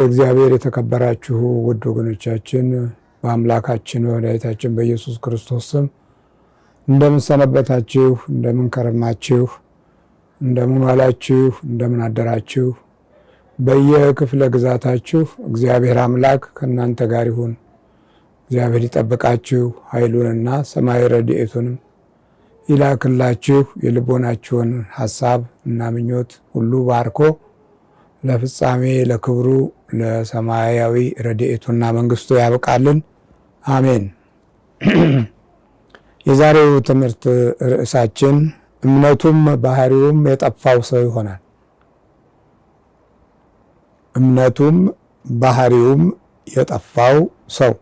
እግዚአብሔር የተከበራችሁ ውድ ወገኖቻችን በአምላካችን በመድኃኒታችን በኢየሱስ ክርስቶስ ስም እንደምን ሰነበታችሁ? እንደምን ከረማችሁ? እንደምን ዋላችሁ? እንደምን አደራችሁ? በየክፍለ ግዛታችሁ እግዚአብሔር አምላክ ከእናንተ ጋር ይሁን። እግዚአብሔር ይጠብቃችሁ፣ ኃይሉንና ሰማይ ረድኤቱንም ይላክላችሁ። የልቦናችሁን ሐሳብ እና ምኞት ሁሉ ባርኮ ለፍጻሜ ለክብሩ ለሰማያዊ ረድኤቱና መንግስቱ ያብቃልን። አሜን። የዛሬው ትምህርት ርዕሳችን እምነቱም ባህሪውም የጠፋው ሰው ይሆናል። እምነቱም ባህሪውም የጠፋው ሰው።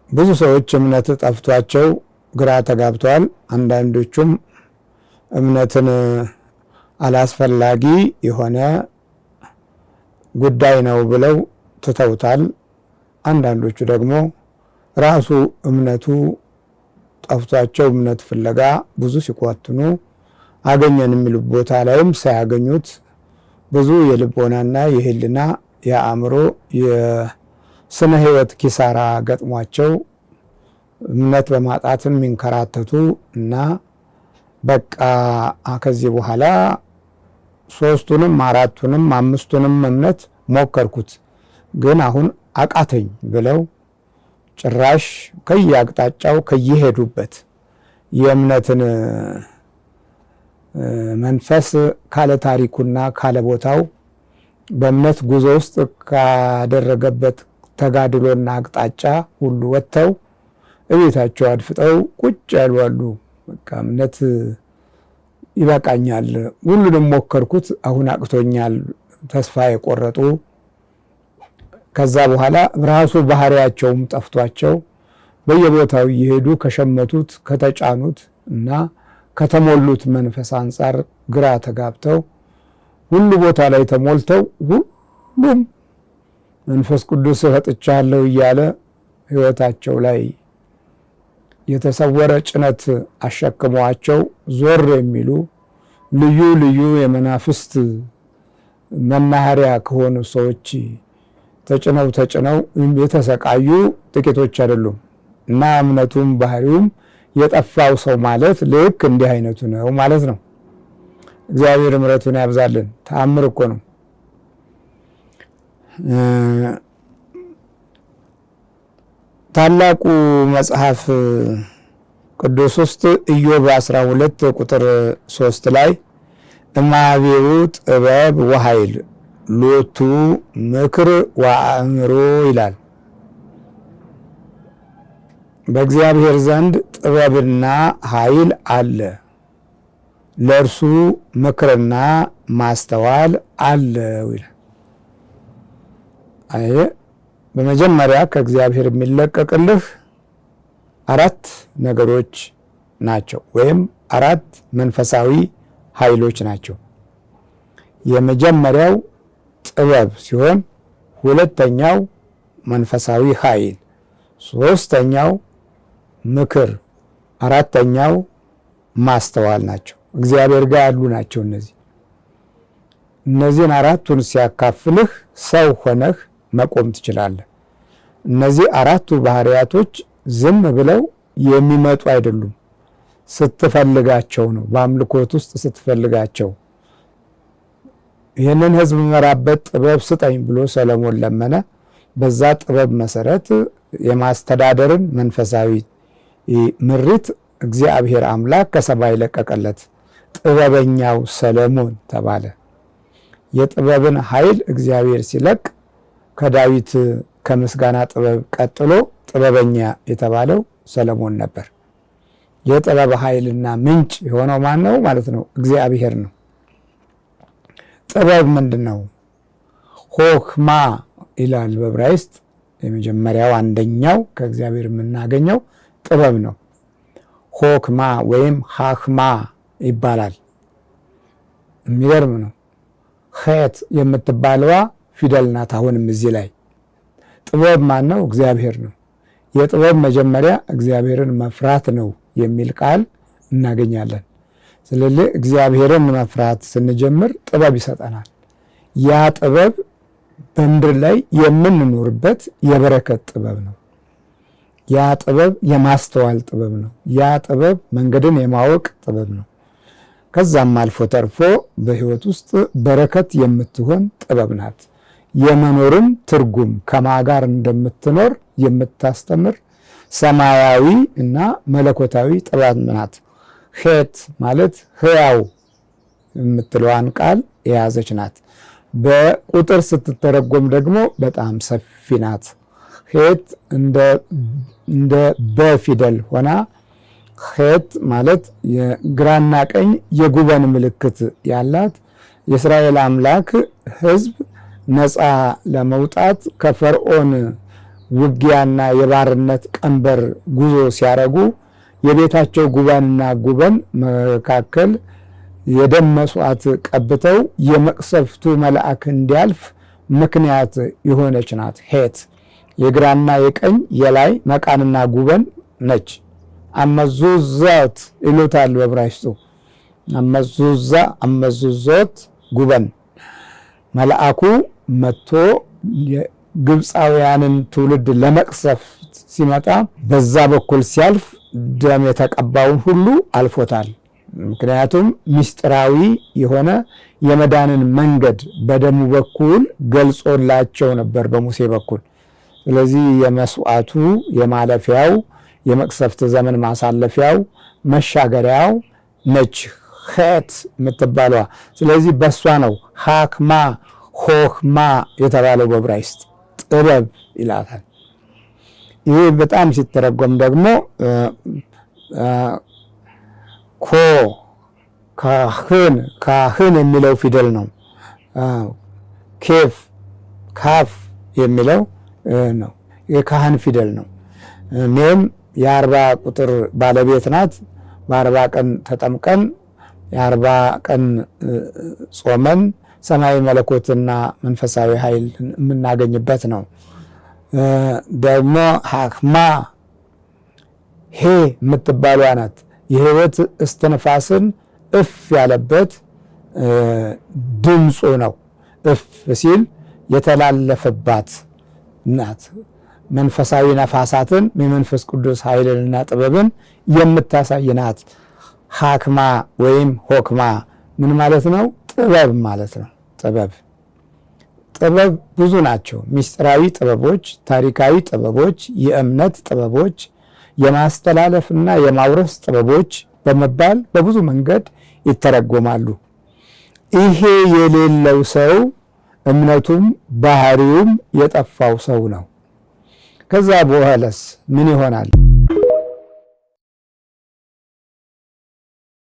ብዙ ሰዎች እምነት ጠፍቷቸው ግራ ተጋብተዋል። አንዳንዶቹም እምነትን አላስፈላጊ የሆነ ጉዳይ ነው ብለው ትተውታል። አንዳንዶቹ ደግሞ ራሱ እምነቱ ጠፍቷቸው እምነት ፍለጋ ብዙ ሲኳትኑ አገኘን የሚሉ ቦታ ላይም ሳያገኙት ብዙ የልቦናና የህልና የአእምሮ የስነ ህይወት ኪሳራ ገጥሟቸው እምነት በማጣትም የሚንከራተቱ እና በቃ ከዚህ በኋላ ሶስቱንም አራቱንም አምስቱንም እምነት ሞከርኩት ግን አሁን አቃተኝ ብለው ጭራሽ ከየአቅጣጫው ከየሄዱበት የእምነትን መንፈስ ካለ ታሪኩና ካለ ቦታው በእምነት ጉዞ ውስጥ ካደረገበት ተጋድሎና አቅጣጫ ሁሉ ወጥተው እቤታቸው አድፍጠው ቁጭ ያሉ አሉ። በቃ እምነት ይበቃኛል፣ ሁሉንም ሞከርኩት አሁን አቅቶኛል፣ ተስፋ የቆረጡ ከዛ በኋላ ራሱ ባህሪያቸውም ጠፍቷቸው በየቦታው እየሄዱ ከሸመቱት ከተጫኑት እና ከተሞሉት መንፈስ አንጻር ግራ ተጋብተው ሁሉ ቦታ ላይ ተሞልተው ሁሉም መንፈስ ቅዱስ ሰጥቻለሁ እያለ ህይወታቸው ላይ የተሰወረ ጭነት አሸክመዋቸው ዞር የሚሉ ልዩ ልዩ የመናፍስት መናኸሪያ ከሆኑ ሰዎች ተጭነው የተሰቃዩ ጥቂቶች አይደሉም። እና እምነቱም ባህሪውም የጠፋው ሰው ማለት ልክ እንዲህ አይነቱ ነው ማለት ነው። እግዚአብሔር ምሕረቱን ያብዛልን። ተአምር እኮ ነው። ታላቁ መጽሐፍ ቅዱስ ውስጥ ኢዮብ 12 ቁጥር 3 ላይ እማቤው ጥበብ ወኃይል ሎቱ ምክር ወአእምሮ ይላል። በእግዚአብሔር ዘንድ ጥበብና ኃይል አለ፣ ለእርሱ ምክርና ማስተዋል አለው ይላል። አይ በመጀመሪያ ከእግዚአብሔር የሚለቀቅልህ አራት ነገሮች ናቸው፣ ወይም አራት መንፈሳዊ ኃይሎች ናቸው። የመጀመሪያው ጥበብ ሲሆን፣ ሁለተኛው መንፈሳዊ ኃይል፣ ሶስተኛው ምክር፣ አራተኛው ማስተዋል ናቸው። እግዚአብሔር ጋር ያሉ ናቸው። እነዚህን አራቱን ሲያካፍልህ ሰው ሆነህ መቆም ትችላለህ። እነዚህ አራቱ ባህሪያቶች ዝም ብለው የሚመጡ አይደሉም። ስትፈልጋቸው ነው። በአምልኮት ውስጥ ስትፈልጋቸው ይህንን ህዝብ መራበት ጥበብ ስጠኝ ብሎ ሰለሞን ለመነ። በዛ ጥበብ መሰረት የማስተዳደርን መንፈሳዊ ምሪት እግዚአብሔር አምላክ ከሰማይ ለቀቀለት። ጥበበኛው ሰለሞን ተባለ። የጥበብን ኃይል እግዚአብሔር ሲለቅ ከዳዊት ከምስጋና ጥበብ ቀጥሎ ጥበበኛ የተባለው ሰለሞን ነበር። የጥበብ ኃይልና ምንጭ የሆነው ማን ነው ማለት ነው? እግዚአብሔር ነው። ጥበብ ምንድን ነው? ሆክማ ይላል በዕብራይስጥ። የመጀመሪያው አንደኛው ከእግዚአብሔር የምናገኘው ጥበብ ነው። ሆክማ ወይም ሐክማ ይባላል። የሚገርም ነው። ኸት የምትባለዋ ፊደል ናት። አሁንም እዚህ ላይ ጥበብ ማን ነው? እግዚአብሔር ነው። የጥበብ መጀመሪያ እግዚአብሔርን መፍራት ነው የሚል ቃል እናገኛለን። ስለዚህ እግዚአብሔርን መፍራት ስንጀምር ጥበብ ይሰጠናል። ያ ጥበብ በምድር ላይ የምንኖርበት የበረከት ጥበብ ነው። ያ ጥበብ የማስተዋል ጥበብ ነው። ያ ጥበብ መንገድን የማወቅ ጥበብ ነው። ከዛም አልፎ ተርፎ በሕይወት ውስጥ በረከት የምትሆን ጥበብ ናት። የመኖርን ትርጉም ከማን ጋር እንደምትኖር የምታስተምር ሰማያዊ እና መለኮታዊ ጥበብ ናት። ሄት ማለት ሕያው የምትለዋን ቃል የያዘች ናት። በቁጥር ስትተረጎም ደግሞ በጣም ሰፊ ናት። ሄት እንደ በፊደል ሆና ሄት ማለት የግራና ቀኝ የጉበን ምልክት ያላት የእስራኤል አምላክ ሕዝብ ነፃ ለመውጣት ከፈርዖን ውጊያና የባርነት ቀንበር ጉዞ ሲያረጉ የቤታቸው ጉበንና ጉበን መካከል የደም መስዋዕት ቀብተው የመቅሰፍቱ መልአክ እንዲያልፍ ምክንያት የሆነች ናት። ሄት የግራና የቀኝ የላይ መቃንና ጉበን ነች። አመዙዛት ይሉታል በዕብራይስጡ። አመዙዛ አመዙዞት ጉበን መልአኩ መጥቶ ግብፃውያንን ትውልድ ለመቅሰፍ ሲመጣ በዛ በኩል ሲያልፍ ደም የተቀባውን ሁሉ አልፎታል። ምክንያቱም ምስጢራዊ የሆነ የመዳንን መንገድ በደሙ በኩል ገልጾላቸው ነበር በሙሴ በኩል። ስለዚህ የመስዋዕቱ የማለፊያው የመቅሰፍት ዘመን ማሳለፊያው መሻገሪያው ነች ሄት የምትባሏ። ስለዚህ በሷ ነው ሃክማ ሆክማ የተባለው በዕብራይስጥ ጥበብ ይላታል። ይህ በጣም ሲተረጎም ደግሞ ኮ ካህን የሚለው ፊደል ነው። ኬፍ ካፍ የሚለው ነው። የካህን ፊደል ነው። እኔም የ40 ቁጥር ባለቤት ናት። በ40 ቀን ተጠምቀን የ40 ቀን ጾመን ሰማያዊ መለኮትና መንፈሳዊ ኃይል የምናገኝበት ነው። ደግሞ ሃክማ ሄ የምትባሏ ናት። የሕይወት እስትንፋስን እፍ ያለበት ድምፁ ነው። እፍ ሲል የተላለፈባት ናት። መንፈሳዊ ነፋሳትን የመንፈስ ቅዱስ ኃይልንና ጥበብን የምታሳይ ናት። ሃክማ ወይም ሆክማ ምን ማለት ነው? ጥበብ ማለት ነው። ጥበብ ብዙ ናቸው። ምስጢራዊ ጥበቦች፣ ታሪካዊ ጥበቦች፣ የእምነት ጥበቦች፣ የማስተላለፍና የማውረስ ጥበቦች በመባል በብዙ መንገድ ይተረጎማሉ። ይሄ የሌለው ሰው እምነቱም ባህሪውም የጠፋው ሰው ነው። ከዛ በኋላስ ምን ይሆናል?